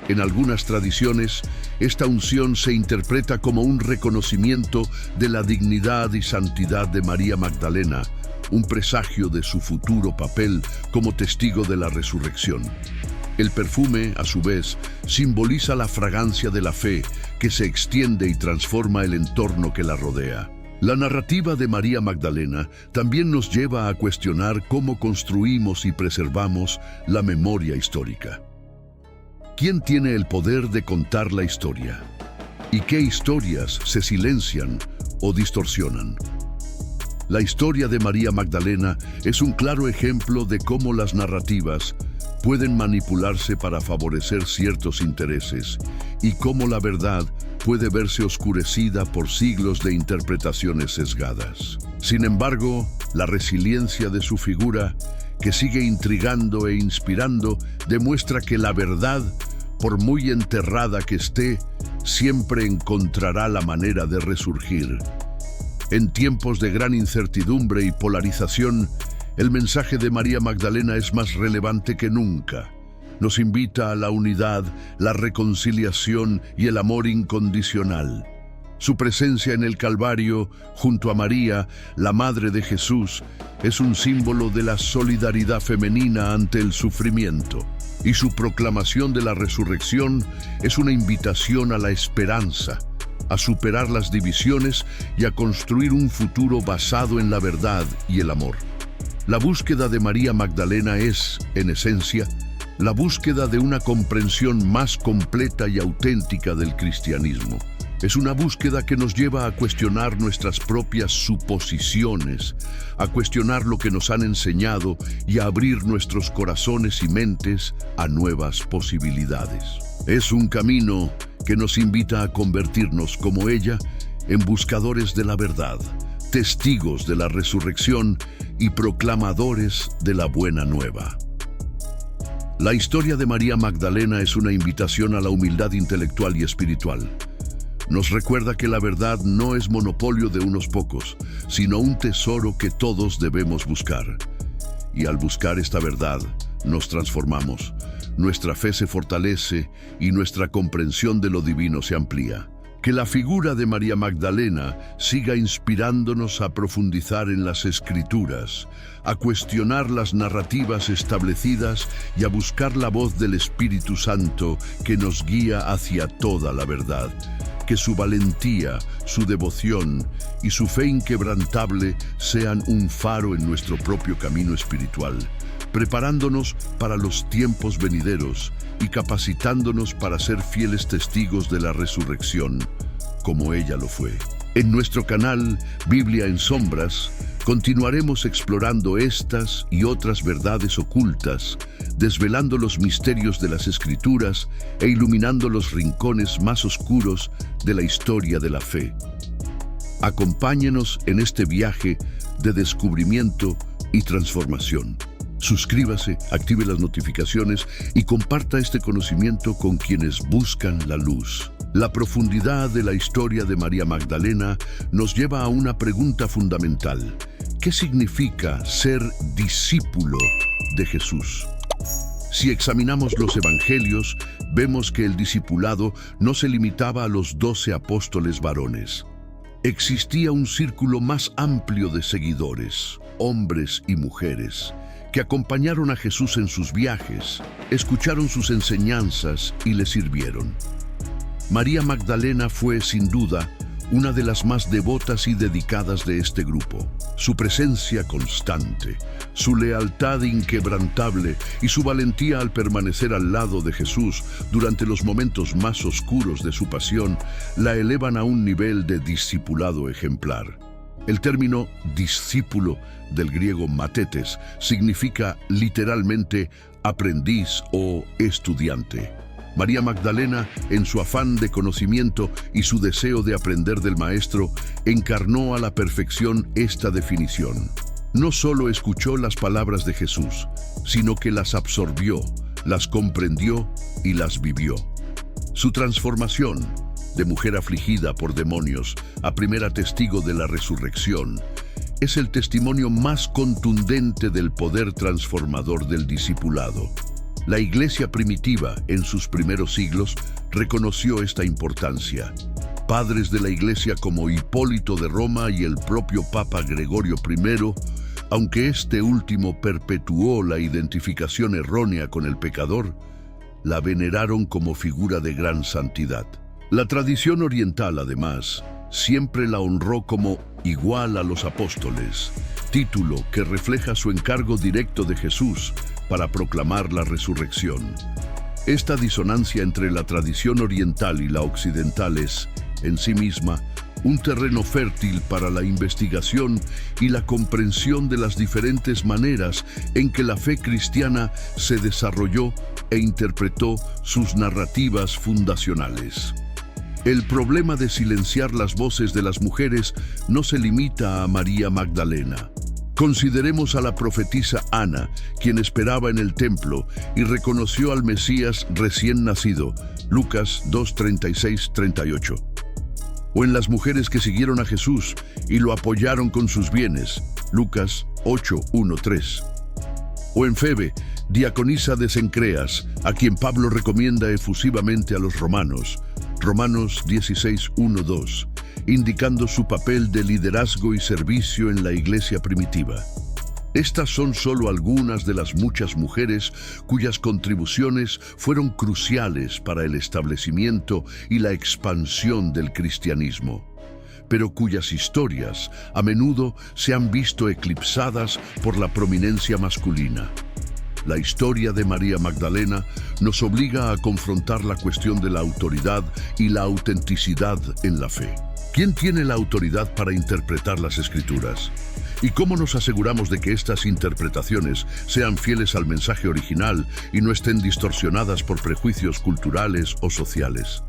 En algunas tradiciones, esta unción se interpreta como un reconocimiento de la dignidad y santidad de María Magdalena, un presagio de su futuro papel como testigo de la resurrección. El perfume, a su vez, simboliza la fragancia de la fe que se extiende y transforma el entorno que la rodea. La narrativa de María Magdalena también nos lleva a cuestionar cómo construimos y preservamos la memoria histórica. ¿Quién tiene el poder de contar la historia? ¿Y qué historias se silencian o distorsionan? La historia de María Magdalena es un claro ejemplo de cómo las narrativas pueden manipularse para favorecer ciertos intereses y cómo la verdad puede verse oscurecida por siglos de interpretaciones sesgadas. Sin embargo, la resiliencia de su figura, que sigue intrigando e inspirando, demuestra que la verdad, por muy enterrada que esté, siempre encontrará la manera de resurgir. En tiempos de gran incertidumbre y polarización, el mensaje de María Magdalena es más relevante que nunca. Nos invita a la unidad, la reconciliación y el amor incondicional. Su presencia en el Calvario, junto a María, la Madre de Jesús, es un símbolo de la solidaridad femenina ante el sufrimiento. Y su proclamación de la resurrección es una invitación a la esperanza, a superar las divisiones y a construir un futuro basado en la verdad y el amor. La búsqueda de María Magdalena es, en esencia, la búsqueda de una comprensión más completa y auténtica del cristianismo. Es una búsqueda que nos lleva a cuestionar nuestras propias suposiciones, a cuestionar lo que nos han enseñado y a abrir nuestros corazones y mentes a nuevas posibilidades. Es un camino que nos invita a convertirnos, como ella, en buscadores de la verdad, testigos de la resurrección y proclamadores de la buena nueva. La historia de María Magdalena es una invitación a la humildad intelectual y espiritual. Nos recuerda que la verdad no es monopolio de unos pocos, sino un tesoro que todos debemos buscar. Y al buscar esta verdad, nos transformamos, nuestra fe se fortalece y nuestra comprensión de lo divino se amplía. Que la figura de María Magdalena siga inspirándonos a profundizar en las Escrituras, a cuestionar las narrativas establecidas y a buscar la voz del Espíritu Santo que nos guía hacia toda la verdad. Que su valentía, su devoción y su fe inquebrantable sean un faro en nuestro propio camino espiritual, preparándonos para los tiempos venideros y capacitándonos para ser fieles testigos de la resurrección, como ella lo fue. En nuestro canal Biblia en Sombras, continuaremos explorando estas y otras verdades ocultas, desvelando los misterios de las Escrituras e iluminando los rincones más oscuros de la historia de la fe. Acompáñenos en este viaje de descubrimiento y transformación. Suscríbase, active las notificaciones y comparta este conocimiento con quienes buscan la luz. La profundidad de la historia de María Magdalena nos lleva a una pregunta fundamental. ¿Qué significa ser discípulo de Jesús? Si examinamos los evangelios, vemos que el discipulado no se limitaba a los 12 apóstoles varones. Existía un círculo más amplio de seguidores, hombres y mujeres, que acompañaron a Jesús en sus viajes, escucharon sus enseñanzas y le sirvieron. María Magdalena fue, sin duda, una de las más devotas y dedicadas de este grupo. Su presencia constante, su lealtad inquebrantable y su valentía al permanecer al lado de Jesús durante los momentos más oscuros de su pasión la elevan a un nivel de discipulado ejemplar. El término discípulo, del griego matetes, significa literalmente aprendiz o estudiante. María Magdalena, en su afán de conocimiento y su deseo de aprender del Maestro, encarnó a la perfección esta definición. No solo escuchó las palabras de Jesús, sino que las absorbió, las comprendió y las vivió. Su transformación, de mujer afligida por demonios a primera testigo de la resurrección, es el testimonio más contundente del poder transformador del discipulado. La Iglesia primitiva, en sus primeros siglos, reconoció esta importancia. Padres de la Iglesia como Hipólito de Roma y el propio Papa Gregorio I, aunque este último perpetuó la identificación errónea con el pecador, la veneraron como figura de gran santidad. La tradición oriental, además, siempre la honró como igual a los apóstoles, título que refleja su encargo directo de Jesús para proclamar la resurrección. Esta disonancia entre la tradición oriental y la occidental es, en sí misma, un terreno fértil para la investigación y la comprensión de las diferentes maneras en que la fe cristiana se desarrolló e interpretó sus narrativas fundacionales. El problema de silenciar las voces de las mujeres no se limita a María Magdalena. Consideremos a la profetisa Ana, quien esperaba en el templo y reconoció al Mesías recién nacido, Lucas 2:36-38. O en las mujeres que siguieron a Jesús y lo apoyaron con sus bienes, Lucas 8:1-3. O en Febe, diaconisa de Cencreas, a quien Pablo recomienda efusivamente a los romanos, Romanos 16:1-2, indicando su papel de liderazgo y servicio en la iglesia primitiva. Estas son solo algunas de las muchas mujeres cuyas contribuciones fueron cruciales para el establecimiento y la expansión del cristianismo, pero cuyas historias a menudo se han visto eclipsadas por la prominencia masculina. La historia de María Magdalena nos obliga a confrontar la cuestión de la autoridad y la autenticidad en la fe. ¿Quién tiene la autoridad para interpretar las Escrituras? ¿Y cómo nos aseguramos de que estas interpretaciones sean fieles al mensaje original y no estén distorsionadas por prejuicios culturales o sociales?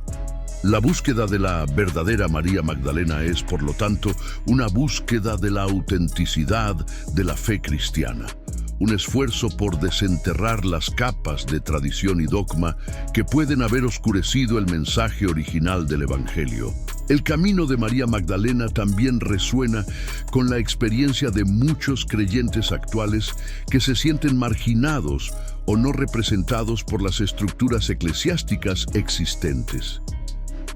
La búsqueda de la verdadera María Magdalena es, por lo tanto, una búsqueda de la autenticidad de la fe cristiana. Un esfuerzo por desenterrar las capas de tradición y dogma que pueden haber oscurecido el mensaje original del Evangelio. El camino de María Magdalena también resuena con la experiencia de muchos creyentes actuales que se sienten marginados o no representados por las estructuras eclesiásticas existentes.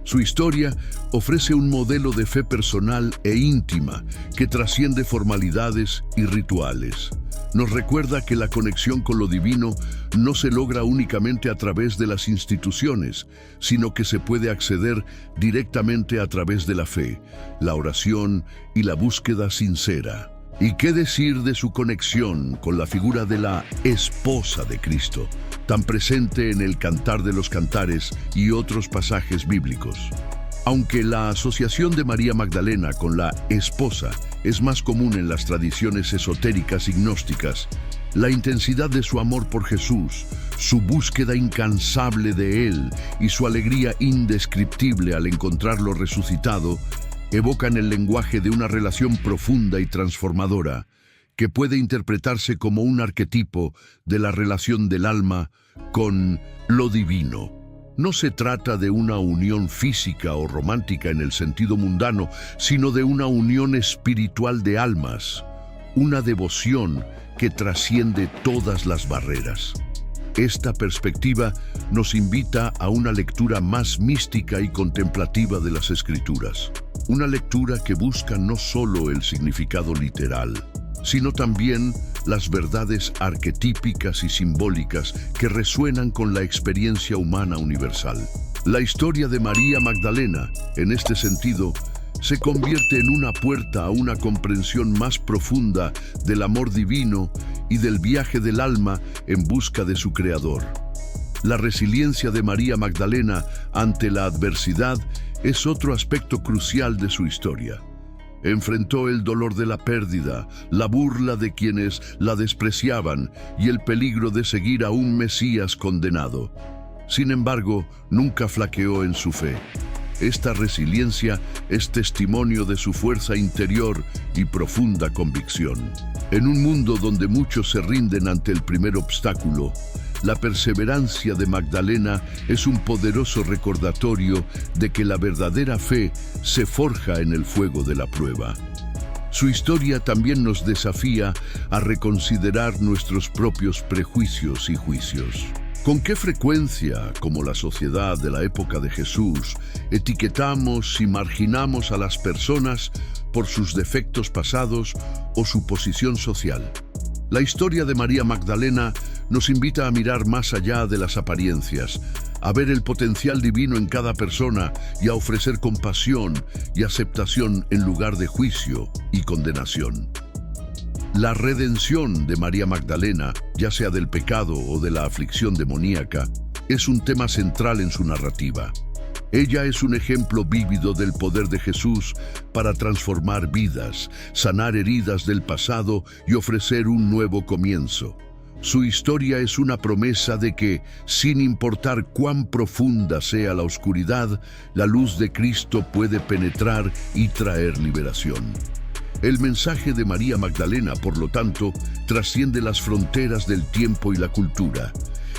Su historia ofrece un modelo de fe personal e íntima que trasciende formalidades y rituales. Nos recuerda que la conexión con lo divino no se logra únicamente a través de las instituciones, sino que se puede acceder directamente a través de la fe, la oración y la búsqueda sincera. ¿Y qué decir de su conexión con la figura de la esposa de Cristo, tan presente en el Cantar de los Cantares y otros pasajes bíblicos? Aunque la asociación de María Magdalena con la esposa es más común en las tradiciones esotéricas y gnósticas, la intensidad de su amor por Jesús, su búsqueda incansable de Él y su alegría indescriptible al encontrarlo resucitado evocan el lenguaje de una relación profunda y transformadora que puede interpretarse como un arquetipo de la relación del alma con lo divino. No se trata de una unión física o romántica en el sentido mundano, sino de una unión espiritual de almas, una devoción que trasciende todas las barreras. Esta perspectiva nos invita a una lectura más mística y contemplativa de las Escrituras. Una lectura que busca no solo el significado literal, sino también las verdades arquetípicas y simbólicas que resuenan con la experiencia humana universal. La historia de María Magdalena, en este sentido, se convierte en una puerta a una comprensión más profunda del amor divino y del viaje del alma en busca de su Creador. La resiliencia de María Magdalena ante la adversidad es otro aspecto crucial de su historia. Enfrentó el dolor de la pérdida, la burla de quienes la despreciaban y el peligro de seguir a un Mesías condenado. Sin embargo, nunca flaqueó en su fe. Esta resiliencia es testimonio de su fuerza interior y profunda convicción. En un mundo donde muchos se rinden ante el primer obstáculo, la perseverancia de Magdalena es un poderoso recordatorio de que la verdadera fe se forja en el fuego de la prueba. Su historia también nos desafía a reconsiderar nuestros propios prejuicios y juicios. ¿Con qué frecuencia, como la sociedad de la época de Jesús, etiquetamos y marginamos a las personas por sus defectos pasados o su posición social? La historia de María Magdalena nos invita a mirar más allá de las apariencias, a ver el potencial divino en cada persona y a ofrecer compasión y aceptación en lugar de juicio y condenación. La redención de María Magdalena, ya sea del pecado o de la aflicción demoníaca, es un tema central en su narrativa. Ella es un ejemplo vívido del poder de Jesús para transformar vidas, sanar heridas del pasado y ofrecer un nuevo comienzo. Su historia es una promesa de que, sin importar cuán profunda sea la oscuridad, la luz de Cristo puede penetrar y traer liberación. El mensaje de María Magdalena, por lo tanto, trasciende las fronteras del tiempo y la cultura.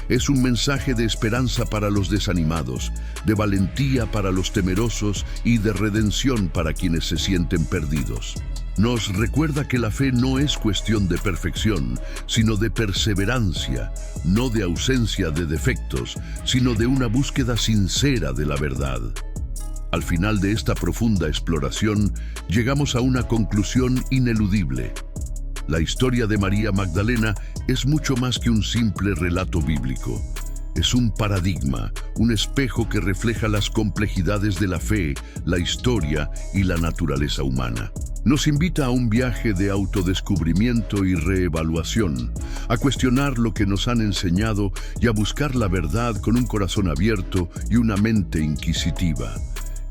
Es un mensaje de esperanza para los desanimados, de valentía para los temerosos y de redención para quienes se sienten perdidos. Nos recuerda que la fe no es cuestión de perfección, sino de perseverancia, no de ausencia de defectos, sino de una búsqueda sincera de la verdad. Al final de esta profunda exploración, llegamos a una conclusión ineludible. La historia de María Magdalena es mucho más que un simple relato bíblico. Es un paradigma, un espejo que refleja las complejidades de la fe, la historia y la naturaleza humana. Nos invita a un viaje de autodescubrimiento y reevaluación, a cuestionar lo que nos han enseñado y a buscar la verdad con un corazón abierto y una mente inquisitiva.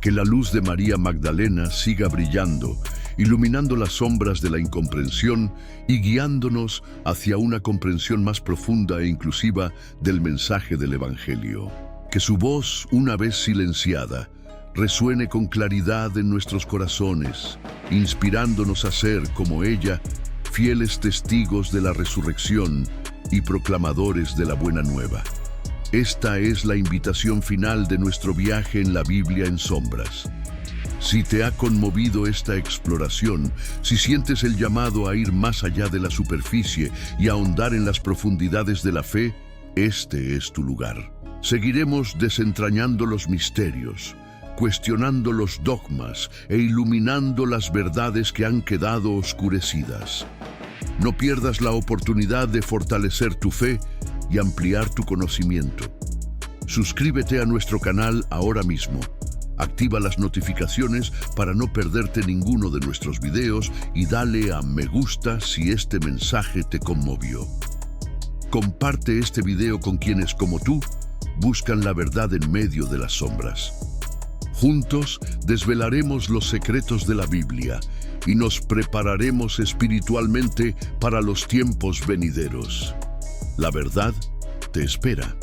Que la luz de María Magdalena siga brillando, iluminando las sombras de la incomprensión y guiándonos hacia una comprensión más profunda e inclusiva del mensaje del Evangelio. Que su voz, una vez silenciada, resuene con claridad en nuestros corazones, inspirándonos a ser, como ella, fieles testigos de la resurrección y proclamadores de la buena nueva. Esta es la invitación final de nuestro viaje en la Biblia en sombras. Si te ha conmovido esta exploración, si sientes el llamado a ir más allá de la superficie y a ahondar en las profundidades de la fe, este es tu lugar. Seguiremos desentrañando los misterios, cuestionando los dogmas e iluminando las verdades que han quedado oscurecidas. No pierdas la oportunidad de fortalecer tu fe y ampliar tu conocimiento. Suscríbete a nuestro canal ahora mismo. Activa las notificaciones para no perderte ninguno de nuestros videos y dale a me gusta si este mensaje te conmovió. Comparte este video con quienes, como tú, buscan la verdad en medio de las sombras. Juntos desvelaremos los secretos de la Biblia y nos prepararemos espiritualmente para los tiempos venideros. La verdad te espera.